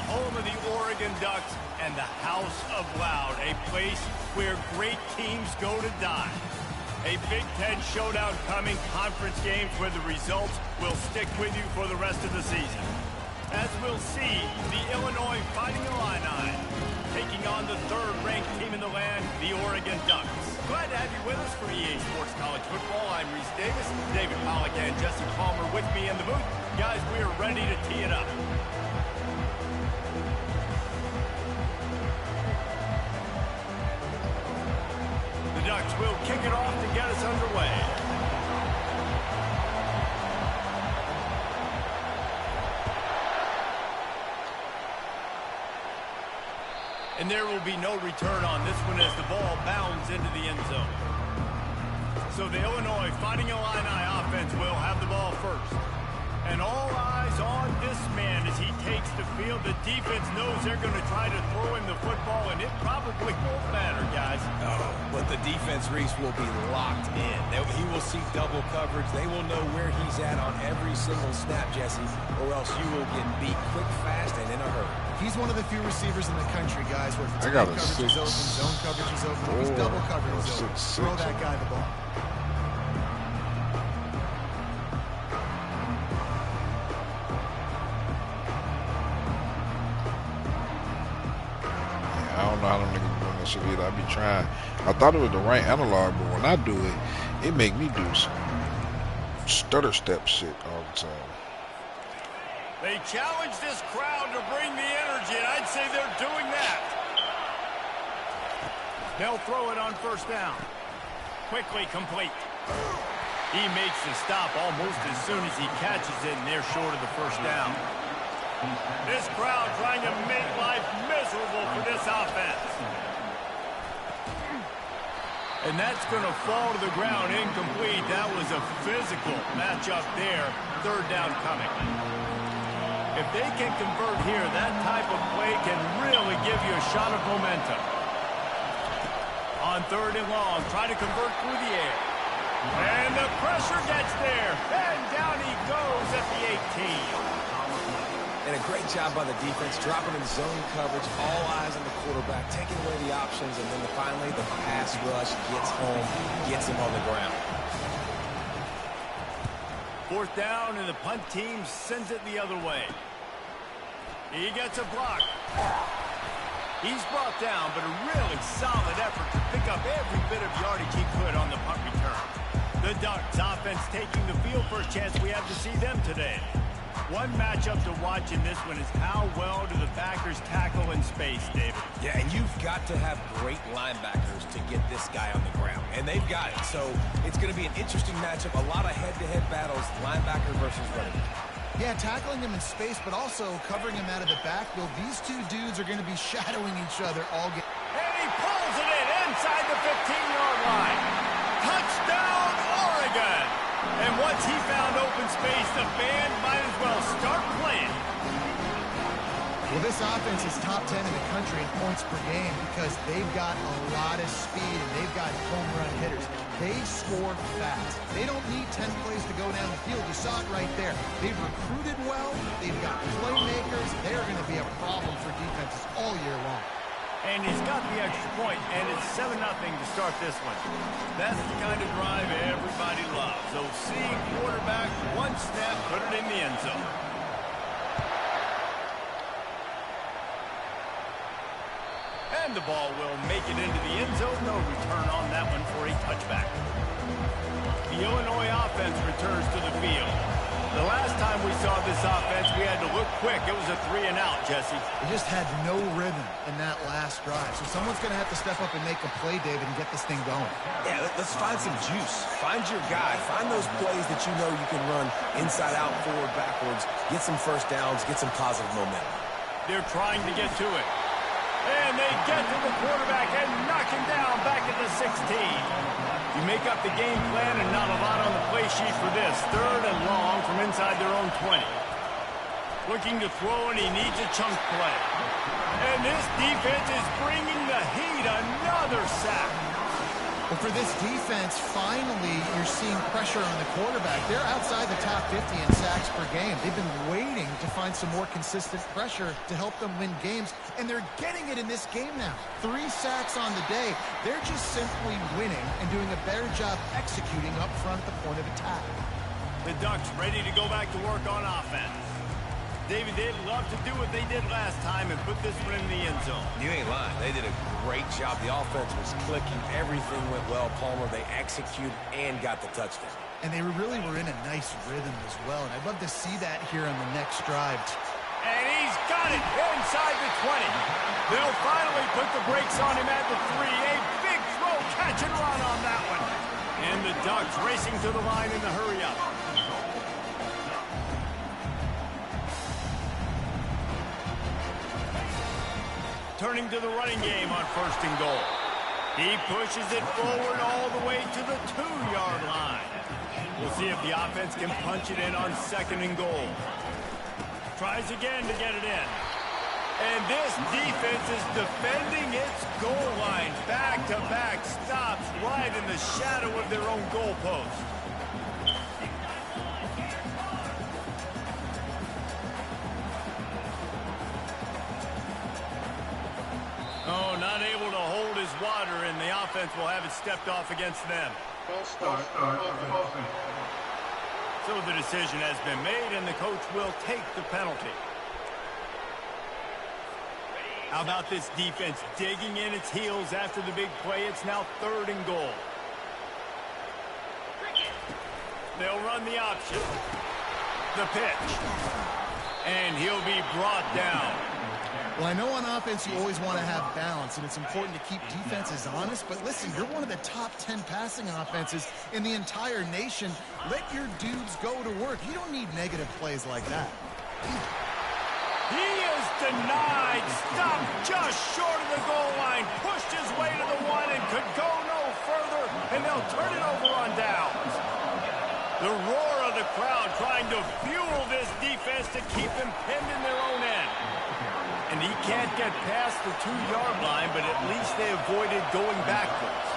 home of the Oregon Ducks and the House of Loud, a place where great teams go to die. A Big Ten showdown coming, conference games where the results will stick with you for the rest of the season. As we'll see, the Illinois Fighting Illini taking on the third-ranked team in the land, the Oregon Ducks. Glad to have you with us for EA Sports College Football. I'm Reese Davis, David Pollack, and Jesse Palmer with me in the booth. Guys, we are ready to tee it up. The Ducks will kick it off to get us underway. And there will be no return on this one as the ball bounds into the end zone. So the Illinois Fighting Illini offense will have the ball first. And all eyes on this man as he takes the field. The defense knows they're going to try to throw him the football, and it probably won't matter, guys. Oh, but the defense, Reese, will be locked in. He will see double coverage. They will know where he's at on every single snap, Jesse, or else you will get beat quick, fast, and in a hurry. He's one of the few receivers in the country, guys, where if coverage is open, zone coverage is open, if he's double coverage is open. Throw that guy the ball. I don't know how them niggas doing that shit either. I be trying. I thought it was the right analog, but when I do it, it make me do some stutter step shit all the time. They challenge this crowd to bring the energy, and I'd say they're doing that. They'll throw it on first down. Quickly complete. He makes the stop almost as soon as he catches it, and they're short of the first down. This crowd trying to make life miserable for this offense. And that's going to fall to the ground incomplete. That was a physical matchup there. Third down coming. If they can convert here, that type of play can really give you a shot of momentum. On third and long, try to convert through the air. And the pressure gets there. And down he goes at the 18. And a great job by the defense, dropping in zone coverage, all eyes on the quarterback, taking away the options, and then finally the pass rush gets home, gets him on the ground. Fourth down, and the punt team sends it the other way. He gets a block. He's brought down, but a really solid effort to pick up every bit of yardage he could on the punt return. The Ducks offense taking the field. First chance we have to see them today. One matchup to watch in this one is how well do the backers tackle in space, David? Yeah, and you've got to have great linebackers to get this guy on the ground, and they've got it. So it's going to be an interesting matchup, a lot of head-to-head battles, linebacker versus running back. Yeah, tackling him in space, but also covering him out of the backfield. These two dudes are going to be shadowing each other all game. And he pulls it in inside the 15-yard line. Touchdown, Oregon! And once he found open space, the band might as well start playing. Well, this offense is top 10 in the country in points per game because they've got a lot of speed and they've got home run hitters. They score fast. They don't need 10 plays to go down the field. You saw it right there. They've recruited well. They've got playmakers. They're going to be a problem for defenses all year long. And he's got the extra point, and it's 7-0 to start this one. That's the kind of drive everybody loves. So seeing quarterback, one snap, put it in the end zone. And the ball will make it into the end zone. No return on that one for a touchback. The Illinois offense returns to the field. The last time we saw this offense, we had to look quick. It was a 3-and-out, Jesse. They just had no rhythm in that last drive. So someone's going to have to step up and make a play, David, and get this thing going. Yeah, let's find some juice. Find your guy. Find those plays that you know you can run inside out, forward, backwards. Get some first downs. Get some positive momentum. They're trying to get to it. And they get to the quarterback and knock him down back at the 16. You make up the game plan and not a lot on the play sheet for this. Third and long from inside their own 20. Looking to throw, and he needs a chunk play. And this defense is bringing the heat. Another sack. Well, for this defense, finally, you're seeing pressure on the quarterback. They're outside the top 50 in sacks per game. They've been waiting to find some more consistent pressure to help them win games, and they're getting it in this game now. 3 sacks on the day. They're just simply winning and doing a better job executing up front at the point of attack. The Ducks ready to go back to work on offense. David, they'd love to do what they did last time and put this one in the end zone. You ain't lying. They did a great job. The offense was clicking. Everything went well, Palmer. They executed and got the touchdown. And they really were in a nice rhythm as well, and I'd love to see that here on the next drive. And he's got it inside the 20. They'll finally put the brakes on him at the 3. A big throw, catch and run on that one. And the Ducks racing to the line in the hurry-up. Turning to the running game on 1st and goal. He pushes it forward all the way to the 2-yard line. We'll see if the offense can punch it in on 2nd and goal. Tries again to get it in. And this defense is defending its goal line. Back-to-back stops right in the shadow of their own goalpost. Oh, not able to hold his water, and the offense will have it stepped off against them. So the decision has been made, and the coach will take the penalty. How about this defense digging in its heels after the big play? It's now 3rd and goal. They'll run the option. The pitch. And he'll be brought down. Well, I know on offense you always want to have balance, and it's important to keep defenses honest, but listen, you're one of the top 10 passing offenses in the entire nation. Let your dudes go to work. You don't need negative plays like that. He is denied. Stopped just short of the goal line. Pushed his way to the 1 and could go no further, and they'll turn it over on downs. The roar of the crowd trying to fuel this defense to keep them pinned in their own end. And he can't get past the 2-yard line, but at least they avoided going backwards.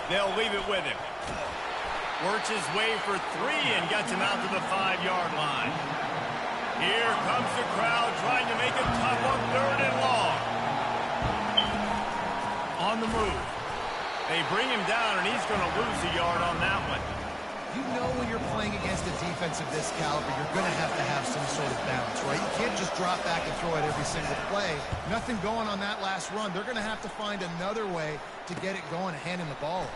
They'll leave it with him. Works his way for 3 and gets him out to the 5-yard line. Here comes the crowd trying to make it tough on 3rd and long. On the move. They bring him down, and he's going to lose a yard on that one. You know when you're playing against a defense of this caliber, you're going to have some sort of balance, right? You can't just drop back and throw it every single play. Nothing going on that last run. They're going to have to find another way to get it going and hand him the ball.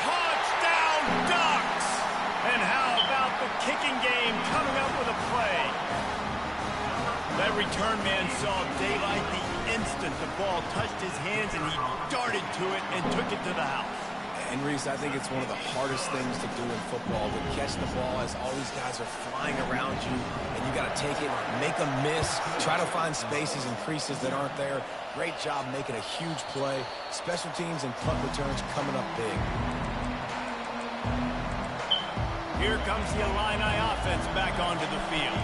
Touchdown, Ducks! And how about the kicking game coming up with a play? That return man saw daylight the instant the ball touched his hands, and he darted to it and took it to the house. And Reese, I think it's one of the hardest things to do in football, to catch the ball as all these guys are flying around you, and you got to take it, make a miss, try to find spaces and creases that aren't there. Great job making a huge play. Special teams and punt returns coming up big. Here comes the Illini offense back onto the field.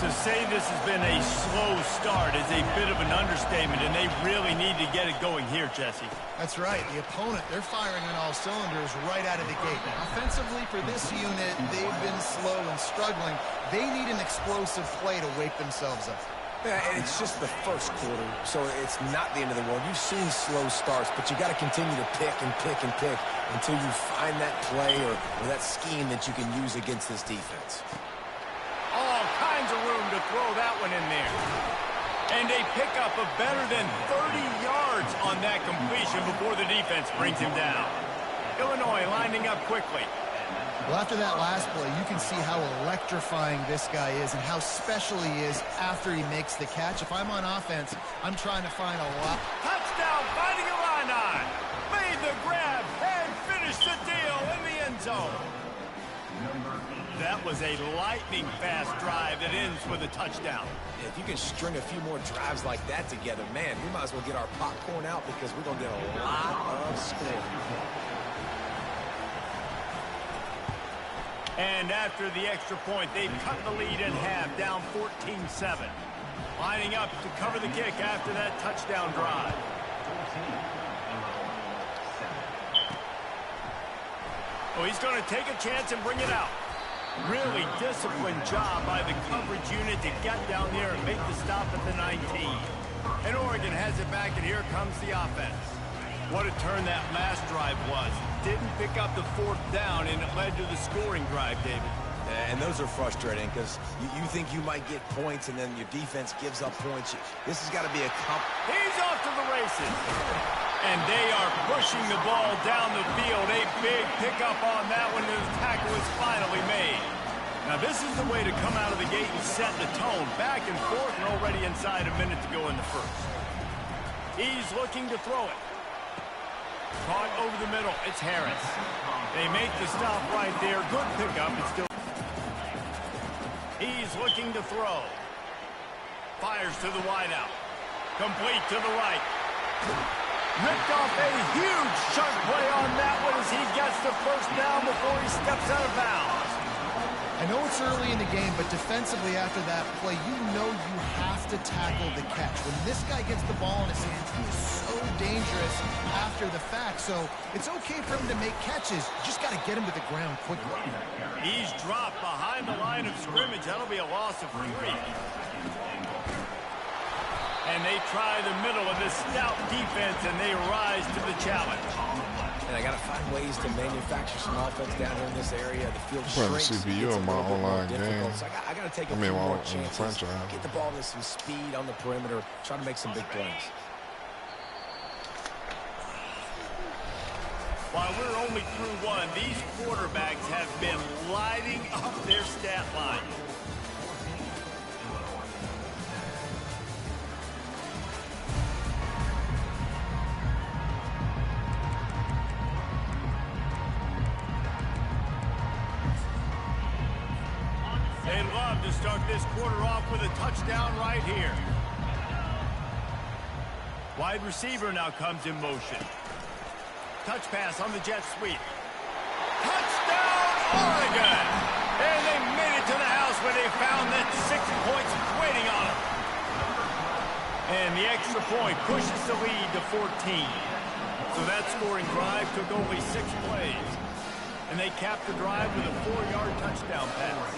To say this has been a slow start is a bit of an understatement, and they really need to get it going here, Jesse. That's right. The opponent, they're firing on all cylinders right out of the gate. Offensively, for this unit, they've been slow and struggling. They need an explosive play to wake themselves up. Yeah, and it's just the first quarter, so it's not the end of the world. You've seen slow starts, but you got to continue to pick and pick and pick until you find that play or that scheme that you can use against this defense. All kinds of room to throw that one in there. And a pickup of better than 30 yards on that completion before the defense brings him down. Illinois lining up quickly. Well, after that last play, you can see how electrifying this guy is and how special he is after he makes the catch. If I'm on offense, I'm trying to find a lot. Touchdown, Fighting Illini. Made the grab and finished the deal in the end zone. That was a lightning-fast drive that ends with a touchdown. If you can string a few more drives like that together, man, we might as well get our popcorn out because we're going to get a lot of scoring. And after the extra point, they've cut the lead in half, down 14-7. Lining up to cover the kick after that touchdown drive. Oh, he's going to take a chance and bring it out. Really disciplined job by the coverage unit to get down there and make the stop at the 19. And Oregon has it back, and here comes the offense. What a turn that last drive was. Didn't pick up the 4th down, and it led to the scoring drive, David. And those are frustrating because you think you might get points, and then your defense gives up points. This has got to be a He's off to the races. And they are pushing the ball down the field. A big pickup on that one, and the tackle is finally made. Now, this is the way to come out of the gate and set the tone. Back and forth, and already inside a minute to go in the first. He's looking to throw it. Caught over the middle. It's Harris. They make the stop right there. Good pickup. It's still. He's looking to throw. Fires to the wideout. Complete to the right. Ripped off a huge chunk play on that one as he gets the first down before he steps out of bounds. I know it's early in the game, but defensively after that play, you know you have to tackle the catch. When this guy gets the ball in his hands, he is so dangerous after the fact. So it's okay for him to make catches. You just got to get him to the ground quickly. He's dropped behind the line of scrimmage. That'll be a loss of 3. And they try the middle of this stout defense, and they rise to the challenge. And I got to find ways to manufacture some offense down here in this area. The field playing shrinks. CPU on my online game. So I got to take a few more chances. Get the ball with some speed on the perimeter. Try to make some big plays. While we're only through one, these quarterbacks have been lighting up their stat line. They love to start this quarter off with a touchdown right here. Wide receiver now comes in motion. Touch pass on the jet sweep. Touchdown, Oregon! And they made it to the house where they found that 6 points waiting on them. And the extra point pushes the lead to 14. So that scoring drive took only 6 plays. And they capped the drive with a 4-yard touchdown pass.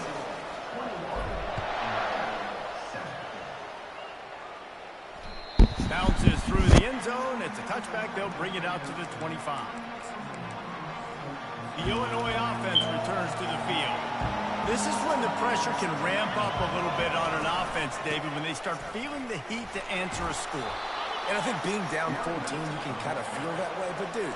Bounces through the end zone. It's a touchback. They'll bring it out to the 25. The Illinois offense returns to the field. This is when the pressure can ramp up a little bit on an offense, David, when they start feeling the heat to answer a score. And I think being down 14, you can kind of feel that way. But, dude,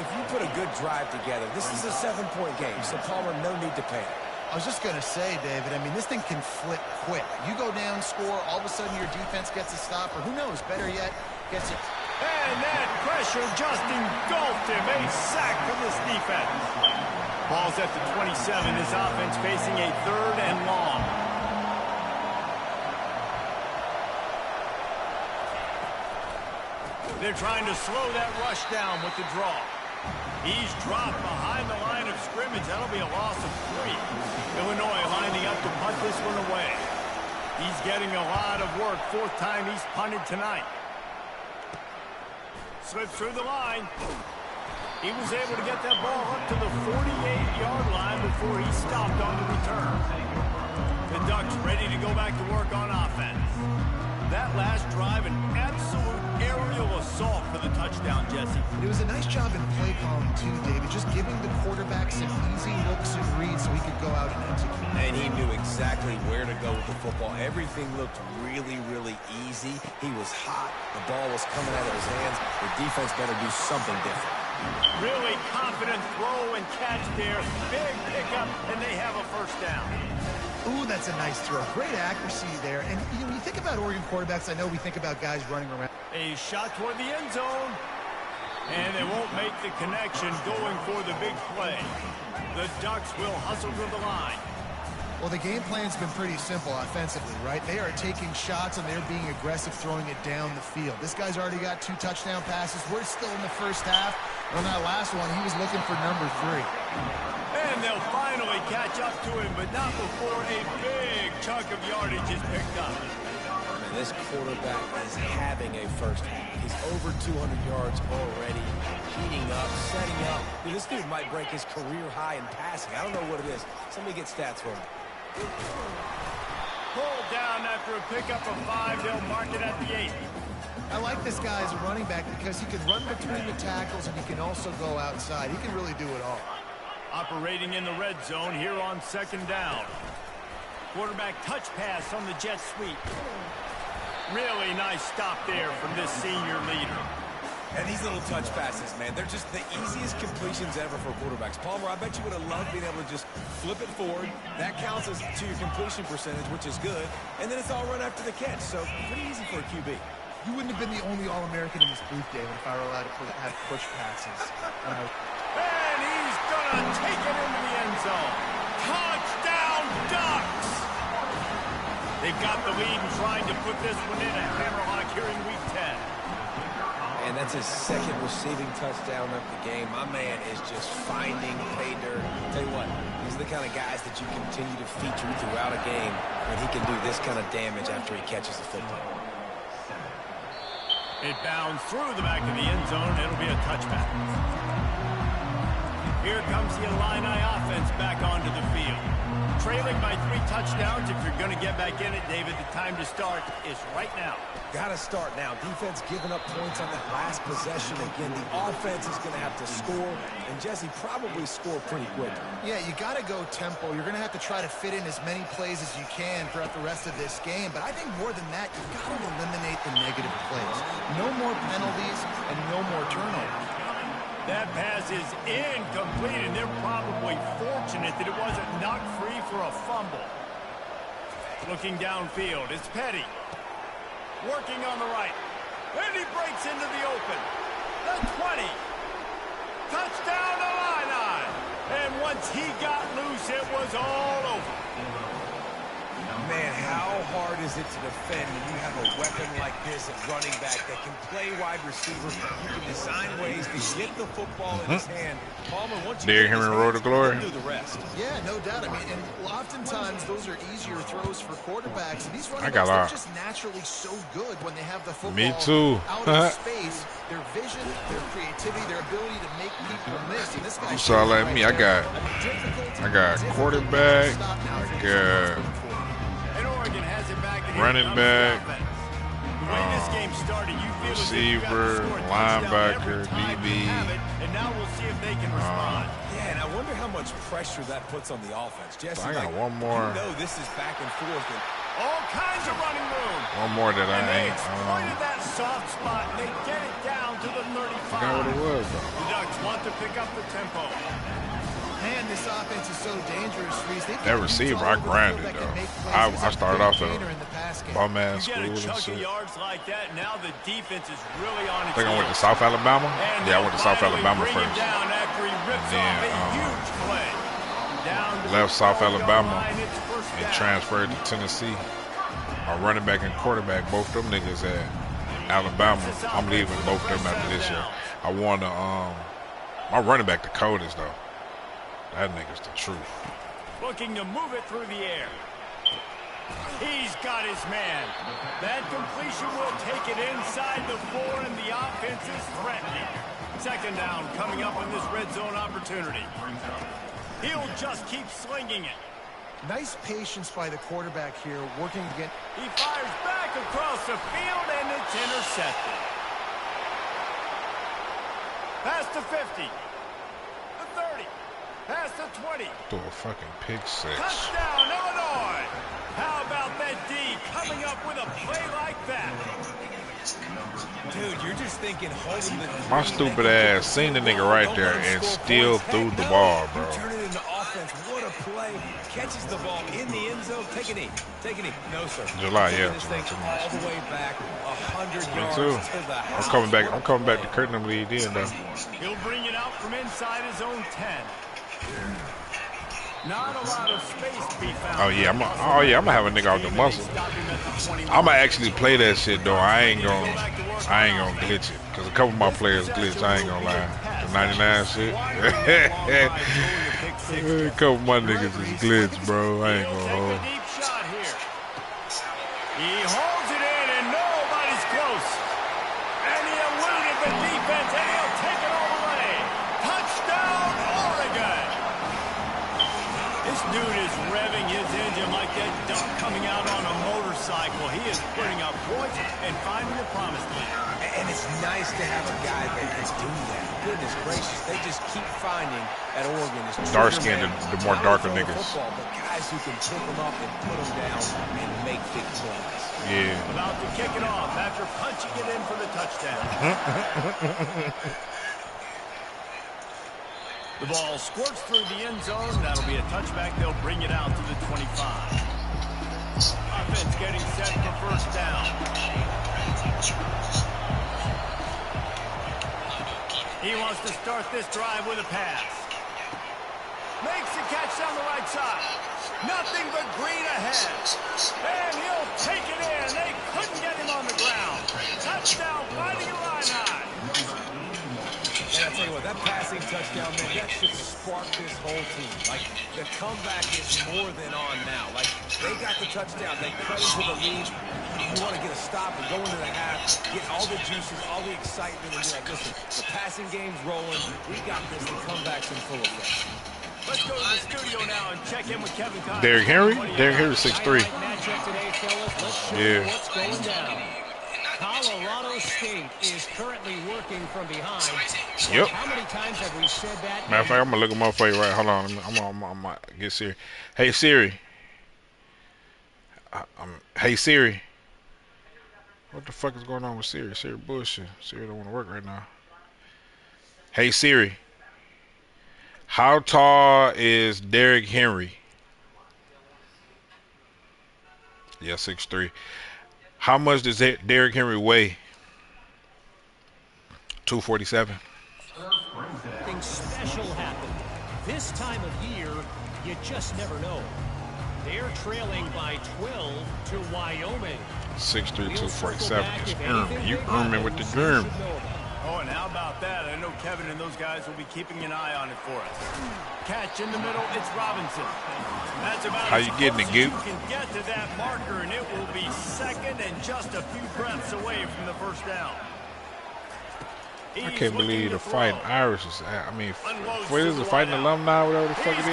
if you put a good drive together, this is a 7-point game. So, Palmer, no need to panic. I was just going to say, David, I mean, this thing can flip quick. You go down, score, all of a sudden your defense gets a stop, or who knows, better yet, gets it. And that pressure just engulfed him. A sack from this defense. Ball's at the 27. This offense facing a 3rd and long. They're trying to slow that rush down with the draw. He's dropped behind the line of scrimmage. That'll be a loss of 3. Illinois lining up to punt this one away. He's getting a lot of work. 4th time he's punted tonight. Slips through the line. He was able to get that ball up to the 48-yard line before he stopped on the return. The Ducks ready to go back to work on offense. That last drive, an absolute aerial assault for the touchdown, Jesse. It was a nice job in play calling, too, David, just giving the quarterback some easy looks and reads so he could go out and execute. And he knew exactly where to go with the football. Everything looked really, really easy. He was hot. The ball was coming out of his hands. The defense better do something different. Really confident throw and catch there. Big pickup, and they have a first down. Ooh, that's a nice throw. Great accuracy there. And you know, when you think about Oregon quarterbacks, I know we think about guys running around. A shot toward the end zone. And they won't make the connection going for the big play. The Ducks will hustle to the line. Well, the game plan's been pretty simple offensively, right? They are taking shots and they're being aggressive, throwing it down the field. This guy's already got 2 touchdown passes. We're still in the first half. On that last one, he was looking for number 3. And they'll finally catch up to him, but not before a big chunk of yardage is picked up. Man, this quarterback is having a first half. He's over 200 yards already, heating up, setting up. Dude, this dude might break his career high in passing. I don't know what it is. Somebody get stats for him. Pulled down after a pickup of 5. They'll mark it at the 8. I like this guy as a running back because he can run between the tackles and he can also go outside. He can really do it all. Operating in the red zone here on 2nd down. Quarterback touch pass on the jet sweep. Really nice stop there from this senior leader. And these little touch passes, man, they're just the easiest completions ever for quarterbacks. Palmer, I bet you would have loved being able to just flip it forward. That counts as to your completion percentage, which is good. And then it's all run after the catch, so pretty easy for a QB. You wouldn't have been the only All-American in this booth, David, if I were allowed to have push passes. And he's going to take it into the end zone. Touchdown, Ducks! They've got the lead and trying to put this one in at Hammerlock here in Week 10. And that's his 2nd receiving touchdown of the game. My man is just finding pay dirt. Tell you what, these are the kind of guys that you continue to feature throughout a game when he can do this kind of damage after he catches the football. It bounds through the back of the end zone. It'll be a touchback. Here comes the Illini offense back onto the field. Trailing by 3 touchdowns. If you're going to get back in it, David, the time to start is right now. Got to start now. Defense giving up points on that last possession. Again, the offense is going to have to score, and Jesse probably score pretty quick. Yeah, you got to go tempo. You're going to have to try to fit in as many plays as you can throughout the rest of this game. But I think more than that, you've got to eliminate the negative plays. No more penalties and no more turnovers. That pass is incomplete, and they're probably fortunate that it wasn't knocked free for a fumble. Looking downfield, it's Petty. Working on the right. And he breaks into the open. The 20. Touchdown Illini. And once he got loose, it was all over. Man, how hard is it to defend when you have a weapon like this at running back that can play wide receiver? You can design ways to get the football in his hand. Palmer, once you Derrick Henry Road to Glory. do the rest. Yeah, no doubt. I mean, and oftentimes those are easier throws for quarterbacks. And these running I got backs, they're just naturally so good when they have the football Me too. out of space. Their vision, their creativity, their ability to make people miss. And this guy, You saw like me. I got quarterback. I got running back, receiver, linebacker, DB. And now we'll see if they can respond. Yeah, and I wonder how much pressure that puts on the offense. Jesse, I got one more. You know this is back and forth. And all kinds of running room. One more that And I they ain't. exploited that soft spot, and they get it down to the 35. I forgot what it was though. The Ducks want to pick up the tempo. Man, this offense is so dangerous, Reese. That receiver, I grinded though. I started off at bum ass You school get a and chunk shit. of yards like that, now the defense is really on its I think I went to heels. South Alabama. And Yeah, I went to South finally Alabama bring him first. down after he rips And then, off a huge play. Down to Left the South 12-yard Alabama line, it's first and down. transferred to Tennessee. My running back and quarterback, both them niggas at Alabama. I'm leaving both of them after this year. I want to, my running back the coldest though. That nigga's the truth. Looking to move it through the air. He's got his man. That completion will take it inside the 4, and the offense is threatening. 2nd down coming up in this red zone opportunity. He'll just keep slinging it. Nice patience by the quarterback here, working to get... He fires back across the field, and it's intercepted. Past the 50. The 30. Past the 20. Throw a fucking pick six. Touchdown, Illinois. How about that D coming up with a play like that? dude, you're just thinking holding the... My stupid ass seen the nigga right there and still threw the ball, bro. Turn it into offense. What a play. Catches the ball in the end zone. Take a knee. Take a knee. No, sir. July, Taking yeah. this thing all the way back 100 Me yards too. to the house. I'm coming back to Curtin and lead in though. He'll bring it out from inside his own 10. Not a lot of space to be found. Oh yeah, I'm gonna have a nigga off the muscle. I'ma actually play that shit though. I ain't gonna glitch it. Cause a couple of my players glitch, I ain't gonna lie. The 99 shit. A couple of my niggas is glitch, bro. I ain't gonna hold. He holds it in and nobody's close. And he eluded the defense and he'll take it all the way. Touchdown, Oregon. This dude is revving his engine like that duck coming out on a motorcycle. He is putting up points and finding the promised land. And it's nice to have a guy that can do that. Goodness gracious, they just keep finding at Oregon. Dark skinned, the more darker niggas. Football, but guys who can pick them up and put them down and make big plays. Yeah. About to kick it off after punching it in for the touchdown. The ball squirts through the end zone. That'll be a touchback. They'll bring it out to the 25. Offense getting set for first down. He wants to start this drive with a pass. Makes the catch down the right side. Nothing but green ahead. And he'll take it in. They couldn't get him on the ground. Touchdown, Fighting Illini. And I tell you what, that passing touchdown, man, that should spark this whole team. Like, the comeback is more than on now. Like, they got the touchdown. They cut into the lead. You want to get a stop and go into the half, get all the juices, all the excitement, and be like, listen, the passing game's rolling. We got this. The comeback's in full effect. Let's go to the studio now and check in with Kevin Connors. Derrick Henry? Derrick Henry 6'3". Yeah. What's going down. Colorado State is currently working from behind. Yep. How many times have we said that? Matter of fact, I'm gonna look him up for you right. Hold on. I'm gonna get Siri. Hey Siri. Hey Siri. What the fuck is going on with Siri? Siri bullshit. Siri don't want to work right now. Hey Siri. How tall is Derrick Henry? Yeah, 6'3". How much does Derrick Henry weigh? 247. Something special happened. This time of year, you just never know. They're trailing by 12 to Wyoming. 6'3", 247. It's you earning with the germ. Oh, and how about that? I know Kevin and those guys will be keeping an eye on it for us. Catch in the middle, it's Robinson. That's about how you getting it, Goop? You can get to that marker, and it will be second and just a few breaths away from the first down. I can't believe the Fighting Irish is. I mean, what is the Fighting Alumni, whatever the fuck it is? He'll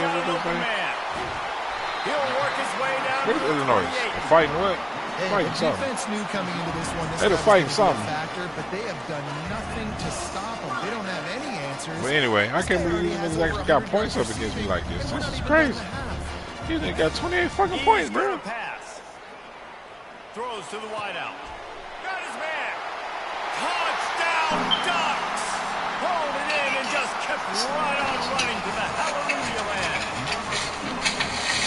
work his way down. What is Illinois? The Fighting what? Hey, Fighting the something. defense knew coming into this one. They're fighting something. Factor, but they have done nothing to stop them. They don't have any answers. But anyway, I can't believe these niggas actually got points up against me like this. This is crazy. These niggas got 28 fucking points, bro. Pass. Throws to the wideout. Got his man. Touchdown, Ducks. Hold it in and just kept right on running to the hallelujah land.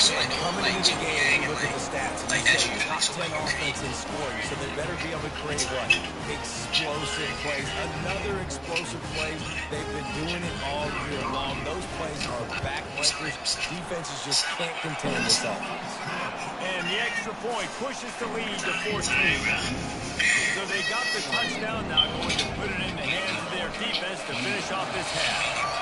Coming into the game, look at the stats. And you said top 10 offense in scoring, so they better be able to create what? Explosive plays. Another explosive play. They've been doing it all year long. Those plays are backbreakers. Defenses just can't contain this offense. And the extra point pushes the lead to 14. So they got the touchdown, now going to put it in the hands of their defense to finish off this half.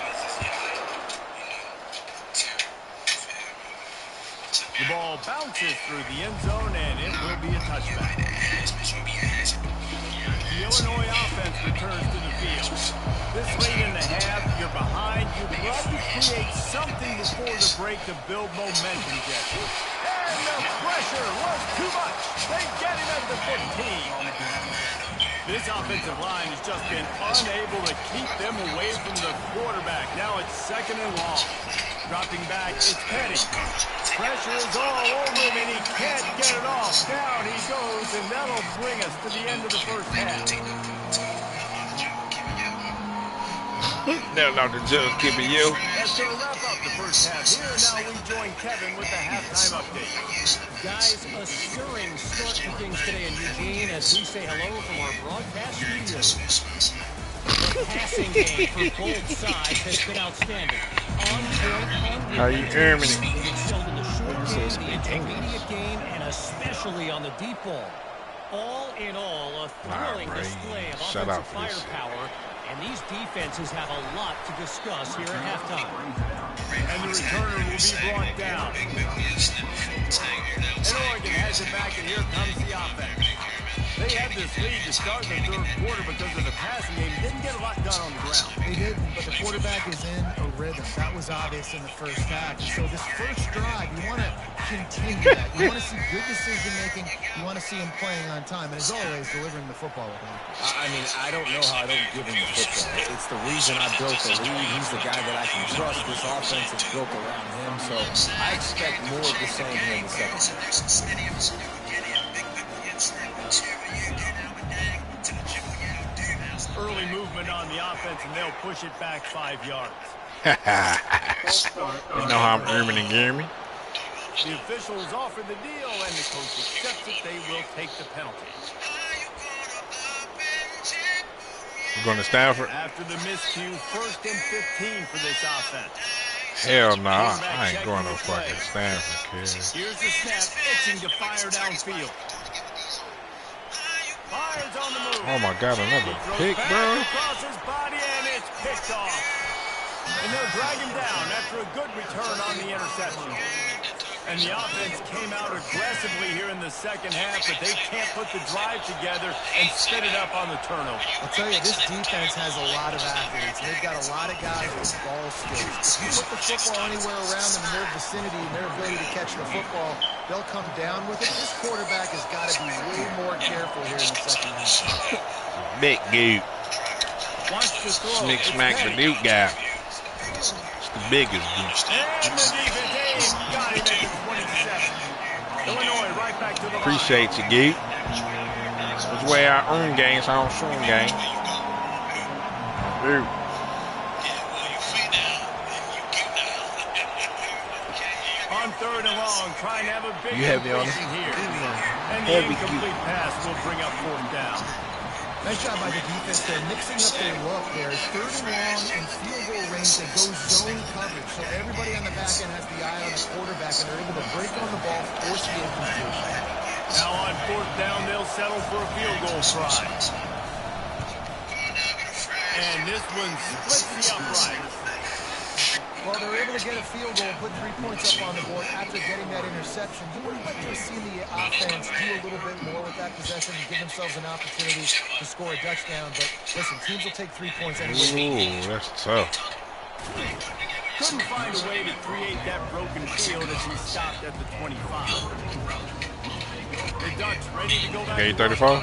The ball bounces through the end zone, and it will be a touchback. The Illinois offense returns to the field. This late in the half, you're behind. You'd love to create something before the break to build momentum, Jesse. And the pressure was too much. They get him at the 15. This offensive line has just been unable to keep them away from the quarterback. Now it's second and long. Dropping back, it's Petty. Pressure is all over him, and he can't get it off. Down he goes, and that'll bring us to the end of the first half. No, the judge keeping you. That's going to wrap up the first half here. Now we join Kevin with the halftime update. Guys, a stirring start to things today in Eugene as we say hello from our broadcast studios. passing game for both sides has been outstanding. On point, How you aiming it? they've excelled in the short game, the intermediate game, and especially on the deep ball. All in all, a thrilling display of offensive firepower, and these defenses have a lot to discuss here at halftime. And the returner will be brought down. And Oregon has it back, and here comes the offense. They had this lead to start the third quarter because of the passing game. Didn't get a lot done on the ground. They didn't, but the quarterback is in a rhythm. That was obvious in the first half. And so this first drive, you want to continue that. You want to see good decision-making. You want to see him playing on time. And as always, delivering the football with him. I mean, I don't know how I don't give him the football. It's the reason I built the lead. He's the guy that I can trust. This offense is built around him. So I expect more of the same here in the second half. Early movement on the offense, and they'll push it back 5 yards. You know how I'm aiming and gearing? The officials offer the deal, and the coach accepts it. They will take the penalty. We're going to Stanford? After the miscue, 1st and 15 for this offense. Hell no, I ain't going no fucking Stanford, kid. Here's the snap, itching to fire downfield. Fires on the move. Oh my God, another pick, bro. Across his body, and it's picked off. And they'll drag him down after a good return on the interception. And the offense came out aggressively here in the second half, but they can't put the drive together and spit it up on the turnover. I'll tell you, this defense has a lot of athletes. They've got a lot of guys with ball skills. If you put the football anywhere around them in their vicinity and their ability to catch the football, they'll come down with it. This quarterback has got to be way more careful here in the second half. Big Goot. Wants to throw. Nick smack the Duke guy. It's the biggest Duke. And the defense got him at the 27. Illinois right back to the line. Appreciate you, Goot. That's the way I earn games, I don't swing games. Dude. On 3rd and long, trying to have a big You heavy on completion here. And the Heavy incomplete pass will bring up 4th down. Nice job by the defense there, mixing up their look there. 3rd and long in field goal range that goes zone coverage. So everybody on the back end has the eye on the quarterback, and they're able to break on the ball, force the incompletion. Now on 4th down, they'll settle for a field goal try. And this one splits the upright. Well, they're able to get a field goal and put 3 points up on the board after getting that interception. You would have liked to have seen the offense do a little bit more with that possession and give themselves an opportunity to score a touchdown. But listen, teams will take 3 points anyway. Ooh, that's tough. Couldn't find a way to create that broken field as he stopped at the 25. The Ducks ready to go back. Okay, to 34?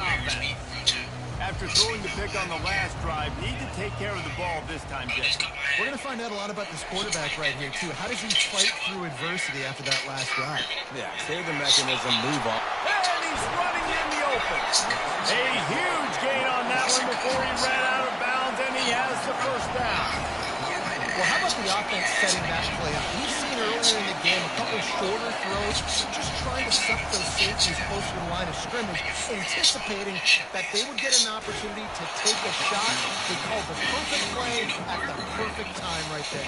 After throwing the pick on the last drive, need to take care of the ball this time, Jesse. We're going to find out a lot about this quarterback right here, too. How does he fight through adversity after that last drive? Yeah, save the mechanism, move on. And he's running in the open. A huge gain on that one before he ran out of bounds, and he has the first down. Well, how about the offense setting that play up? We've seen earlier in the game a couple shorter throws, just trying to suck those safeties closer to the line of scrimmage, anticipating that they would get an opportunity to take a shot. They called the perfect play at the perfect time right there.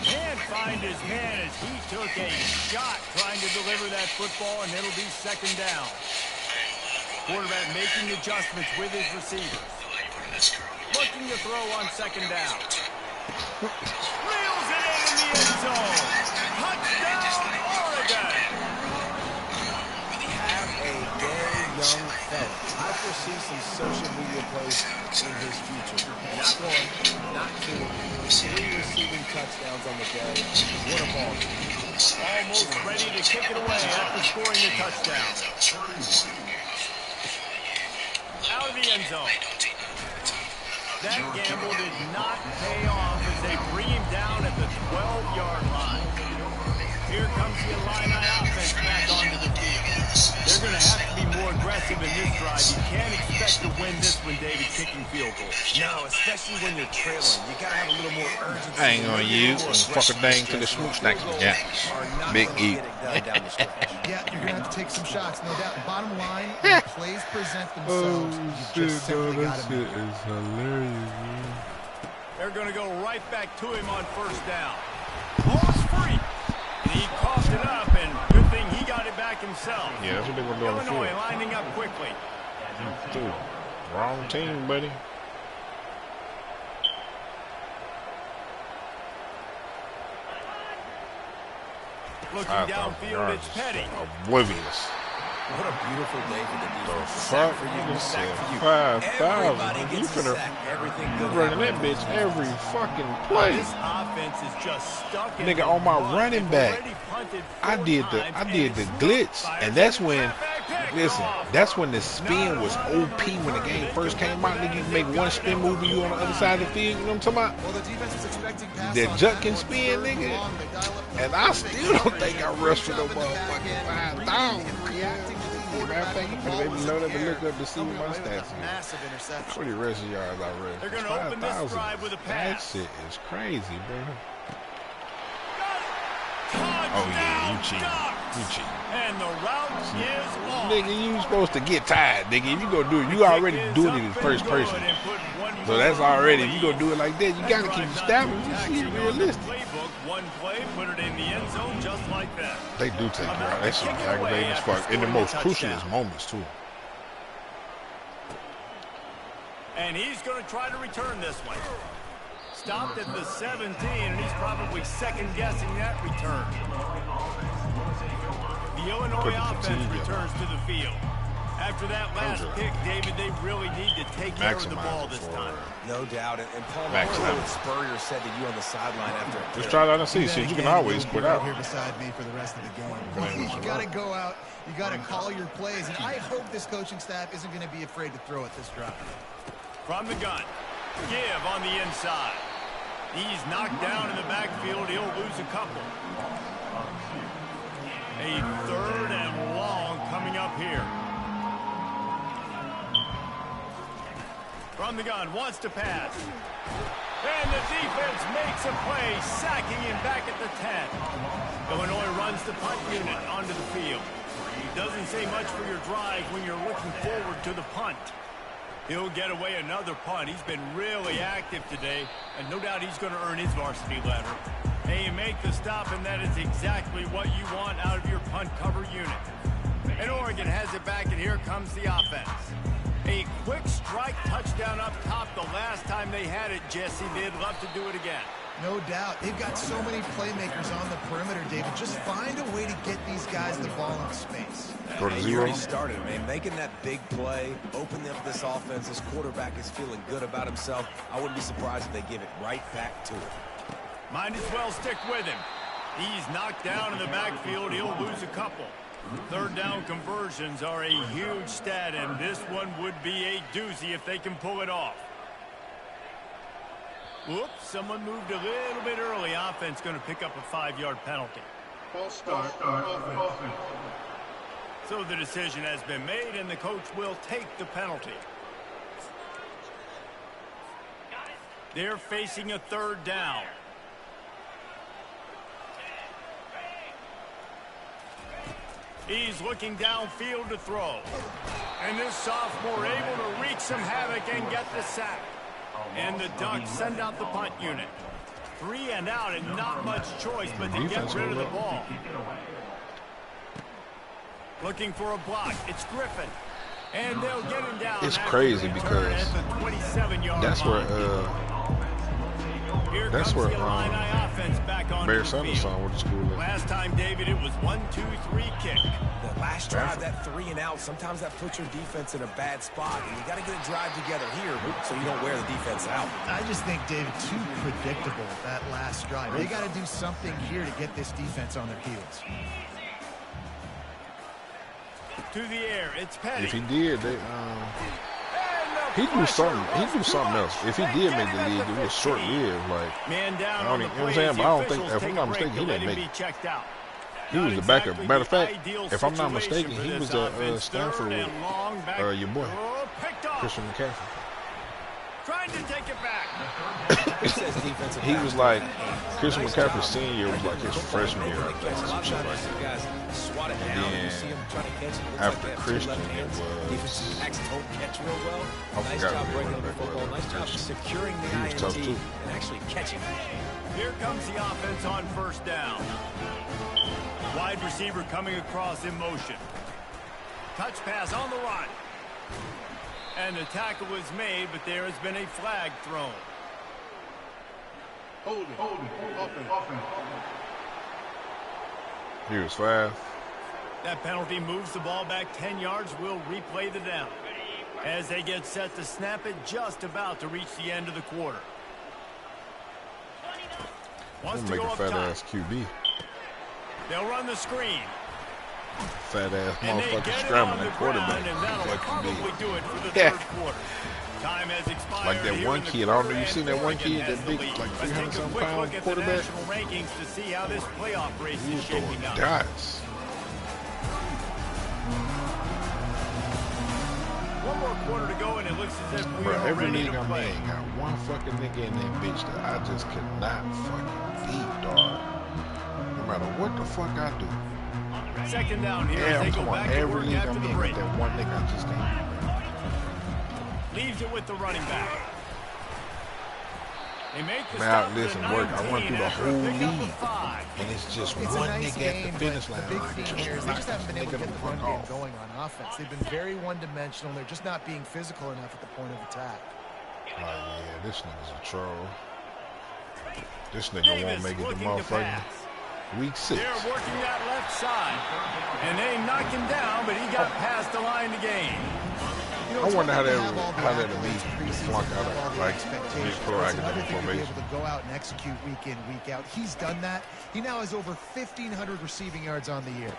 Can't find his man as he took a shot trying to deliver that football, and it'll be 2nd down. Quarterback making adjustments with his receivers. Looking to throw on 2nd down. Reels it in the end zone. Touchdown, Oregon. Have a very young fella. I foresee some social media plays in his future. Not one, not 2, 3 receiving touchdowns on the day. What a ball. Almost ready to kick it away after scoring the touchdown. Out of the end zone. That gamble did not pay off as they bring him down at the 12-yard line. Here comes the Illini offense back onto the field. They're going to have to be more aggressive aggressive in this drive. You can't expect to win this one, David, kicking field goals. No, especially when you're trailing. You got to have a little more urgency. I ain't gonna use fuck a dang to the smooch snacks. Yeah, big E. Yeah, you're gonna have to take some shots, no doubt. Bottom line, when plays present themselves, you just simply got to make it. Is hilarious, man. They're going to go right back to him on first down. Lost free. And he coughed it up, and good thing he got it back himself. Yeah, that's what they're going to do on the field. Illinois lining up quickly. Dude, wrong team, buddy. Looking downfield, it's Petty. Oblivious. What a beautiful day for the defense. Fuck For you, you sack for you. 5,000. You finna everything running that bitch every fucking play. This offense is just stuck in Nigga, on my running back, I did the glitz, and that's when, listen, that's when the spin was OP when the game first came out. Nigga, you can make one spin move and you on the other side of the field. You know what I'm talking about? Well, the defense is expecting pass That on junk can fourth spin, and nigga. long. They dial up And I still don't think I rushed for no motherfucking 5,000. Matter of fact, you could maybe load up and look up to see what my stats are. Massive interception. 40 rushing yards I rushed. They're going to open this drive with a That pass. shit is crazy, bro. Touchdown, Oh yeah, you cheating. Ducks. You cheating. And the route is on. Nigga, you supposed to get tired, nigga. If you go do it, you already doing it in first person. So that's already, if you go do it like that, you gotta keep establishing. You see, realistic. Playbook, one play, put it in the end zone just like that. They do take you out. That shit aggravating as fuck. In the most crucialest moments, too. And he's going to try to return this one. Stopped at the 17, and he's probably second-guessing that return. The Illinois offense returns to the field. After that last pick, David, they really need to take care of the ball this time. No doubt. And Paul Spurrier said to you on the sideline after. Just try that and see. You can always quit out. Here beside me for the rest of the game. You got to go out. You got to call your plays. And I hope this coaching staff isn't going to be afraid to throw at this drive. From the gun. Give on the inside. He's knocked down in the backfield. He'll lose a couple. A third and long coming up here. From the gun, wants to pass. And the defense makes a play, sacking him back at the 10. Illinois runs the punt unit onto the field. Doesn't say much for your drive when you're looking forward to the punt. He'll get away another punt. He's been really active today, and no doubt he's going to earn his varsity letter. And you make the stop, and that is exactly what you want out of your punt cover unit. And Oregon has it back, and here comes the offense. A quick strike touchdown up top the last time they had it, Jesse. They'd love to do it again. No doubt. They've got so many playmakers on the perimeter, David. Just find a way to get these guys the ball in space. Go to You zero. already started, man. Making that big play, opening up this offense. This quarterback is feeling good about himself. I wouldn't be surprised if they give it right back to him. Might as well stick with him. He's knocked down in the backfield. He'll lose a couple. Third down conversions are a huge stat, and this one would be a doozy if they can pull it off. Whoops, someone moved a little bit early. Offense going to pick up a 5-yard penalty. False start. Offense. So the decision has been made, and the coach will take the penalty. They're facing a third down. He's looking downfield to throw. And this sophomore able to wreak some havoc and get the sack. And the Ducks send out the punt unit. 3 and out, and not much choice but to get rid of the ball. Looking for a block. It's Griffin. And they'll get him down. It's crazy because that's where Bear Sanders went to school at. Last time, David, it was 1-2-3 kick. The last drive, that 3 and out, sometimes that puts your defense in a bad spot. And you got to get a drive together here so you don't wear the defense out. I just think, David, too predictable that last drive. They got to do something here to get this defense on their heels. To the air, it's Petty. If he did, he do something. He do something else. If he did make the league, it was short-lived. Like, man down I don't on the even, you know what I'm saying? But I don't think, if I'm not mistaken, he didn't make be it. checked out. He was the backup. Matter of fact, if I'm not mistaken, he was at Stanford with your boy, Christian McCaffrey. Trying to take it back. He was like, Christian McCaffrey's senior year was like his freshman year. And then after Christian, it was, I forgot who he was. Securing the He was tough too. and actually catching it. Here comes the offense on first down. Wide receiver coming across in motion. Touch pass on the run. And the tackle was made, but there has been a flag thrown. Holding. Offense. He was fast. That penalty moves the ball back 10 yards. We'll replay the down. As they get set to snap it, just about to reach the end of the quarter. Wants to Make go a up fat top. ass QB. They'll run the screen. Fat ass And they motherfucker get it on scrambling the that quarterback. ground, and that'll Like probably QB. do it for the Yeah. third quarter. Time has expired. Like that here one in the kid. I don't know. quarter, You seen that and one Oregon kid, has that the big, lead. like Let's 300 take a something quick pound look at the quarterback? national rankings to see how this playoff race He is was throwing shaping up. dots. One more quarter to go, and it looks as if we Bro, are every ready league to I'm play. in got one fucking nigga in that bitch that I just could not fucking beat, dog. No matter what the fuck I do. Second down here Yeah, as I'm they go talking back about to every work league after I'm the in got break. that one nigga I just can't beat. Leaves it with the running back. They make the Man, stop listen, to work. I went 19 through the after a whole pickup of league. 5. And it's just It's a one nice nigga game, at the finish but line. the big Like, thing just here is they knock just haven't this been able to nigga get the the fuck run game off. going on offense. They've been very one-dimensional. They're just not being physical enough at the point of attack. Oh yeah, this nigga's a troll. This nigga won't Davis make it to looking to motherfucking pass. week 6. They're working that left side. And they knock him down, but he got past the line to gain. You know, I it's wonder one how thing to that have all the how that accolades be preseason, flunk have out all of the like expectations. pro It's another academic thing to be formation. able to go out and execute week in, week out. He's done that. He now has over 1,500 receiving yards on the year.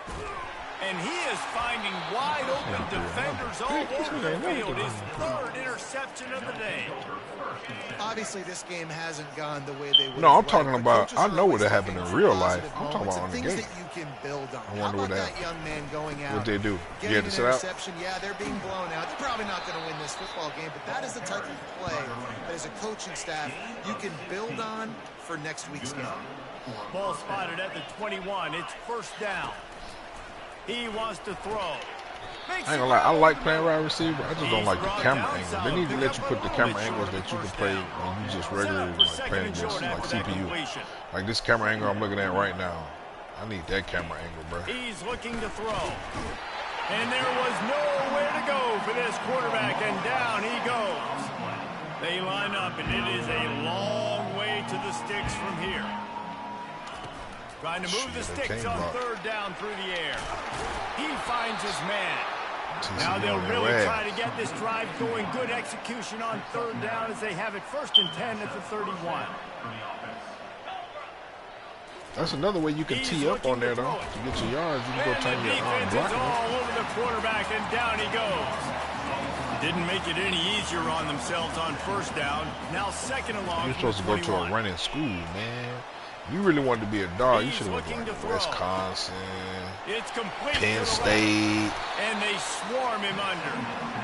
And he is finding wide open defenders all over the field. His third interception of the day. Obviously, this game hasn't gone the way they would. No, I'm like, talking but about, coaches I are know what always happened in looking real for life. positive I'm talking moments about on and the things game. that you can build on. I How wonder about what that happened. young man going out? What they do? Getting Yeah, an to sit out? interception. Yeah, they're being blown out. They're probably not going to win this football game, but that is the type of play that as a coaching staff you can build on for next week's game. Ball spotted at the 21. It's first down. He wants to throw. I ain't gonna lie, I like playing wide receiver. I just don't like the camera angle. They need to let you put the camera angles that you can play when you just regularly like playing against like CPU. Like this camera angle I'm looking at right now. I need that camera angle, bro. He's looking to throw. And there was nowhere to go for this quarterback, and down he goes. They line up, and it is a long way to the sticks from here. Trying to move the Shit, they sticks can't on block. third down through the air. He finds his man. TCU Now they'll on their really ass. try to get this drive going. Good execution on third down as they have it first and 10 at the 31. That's another way you can He's tee up on looking there to though. throw it. To get your yards, you can go And turn the your defense is blocking. all over the quarterback, and down he goes. Didn't make it any easier on themselves on first down. Now second and long. You're from supposed to go the to a 21. running school, man. You really wanted to be a dog. You He's should have went looking to to like throw. Wisconsin, It's complete to Penn the State. left, and they swarm him under.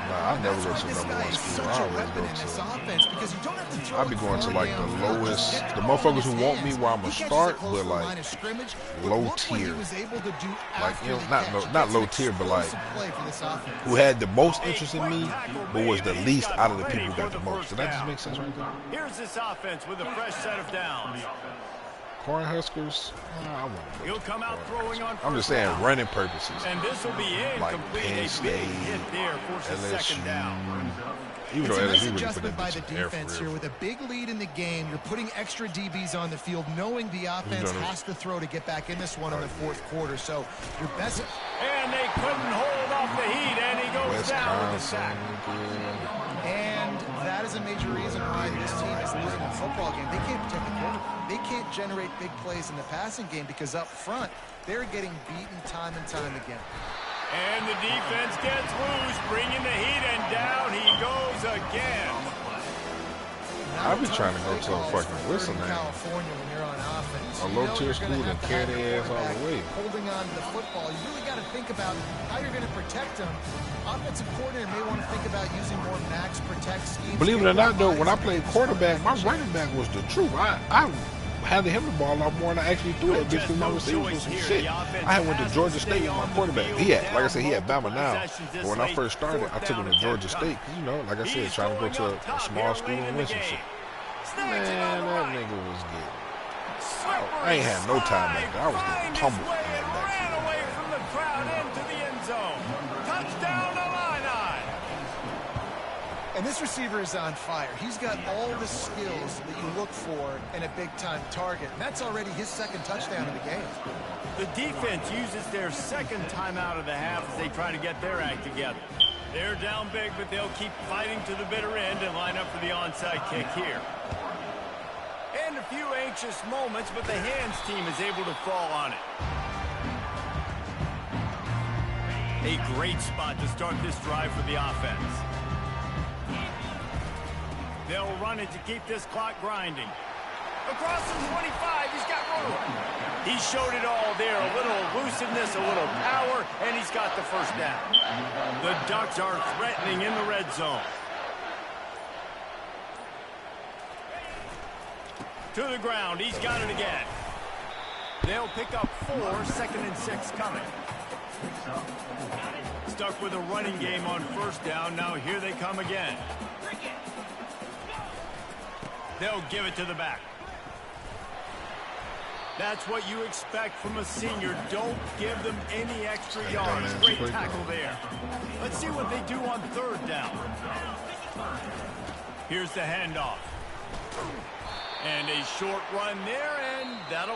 Nah, I never That's go why to this number guy one is school. such I a always weapon go in this to. offense because you don't have to throw I'd be it going to far like the downfield. lowest, Just get the it all in motherfuckers his who want me hands. where I'm He gonna catches it start, close but to the line like of scrimmage, but low look what he tier. was able to do Like, after you know, the not catch. no- He not gets low an tier, but like explosive play for this offense. who had the most A interest in quick me, tackle but was the made, and least he's out of the got people who ready got for the the most. first Does that just down. make sense right there? Here's this offense with a fresh set of downs. Cornhuskers? I wouldn't go He'll to come out Cornhuskers. throwing on I'm just first saying down. running purposes. And this will be Like incomplete. Penn A big State, hit there forces second down. Even It's though a nice LSU really put adjustment that by bitch the in the air for defense real. here with a big lead in the game. You're putting extra DBs on the field, knowing the offense done it. has to throw to get back in this one in the fourth quarter. So your best. And they couldn't hold off the heat, and he goes down with a sack. And that is a major reason why this team is losing the football game. They can't protect the quarterback. They can't generate big plays in the passing game because up front, they're getting beaten time and time again. And the defense gets loose, bringing the heat, and down he goes again. I be trying to go to a fucking whistle now. California when you're on offense. A low-tier school and carry their ass all the way. Holding on to the football, you really got to think about how you're going to protect them. Offensive coordinator may want to think about using more max protect schemes. Believe it or not, though, when I played quarterback, my running back was the truth. I handed him the ball off more than I actually threw that bitch through my receivers some shit. I had went to Georgia State with my quarterback. He had, like I said, he had Bama now. But when I first started, I took him to Georgia State. You know, like I said, trying to go to a small school and win some shit. Man, that nigga was good. I ain't had no time back there. I was getting pummeled in that backfield. Away from the crowd into the end zone. Touchdown Illini. And this receiver is on fire. He's got all the skills that you look for in a big-time target. And that's already his second touchdown of the game. The defense uses their second time out of the half as they try to get their act together. They're down big, but they'll keep fighting to the bitter end and line up for the onside kick here. And a few anxious moments, but the hands team is able to fall on it. A great spot to start this drive for the offense. They'll run it to keep this clock grinding. Across the 25, he's got room. He showed it all there. A little elusiveness, a little power, and he's got the first down. The Ducks are threatening in the red zone. To the ground, he's got it again. They'll pick up 4, 2nd and 6 coming. Stuck with a running game on first down. Now here they come again. They'll give it to the back. That's what you expect from a senior. Don't give them any extra yards. Great tackle there. Let's see what they do on third down. Here's the handoff. And a short run there, and that'll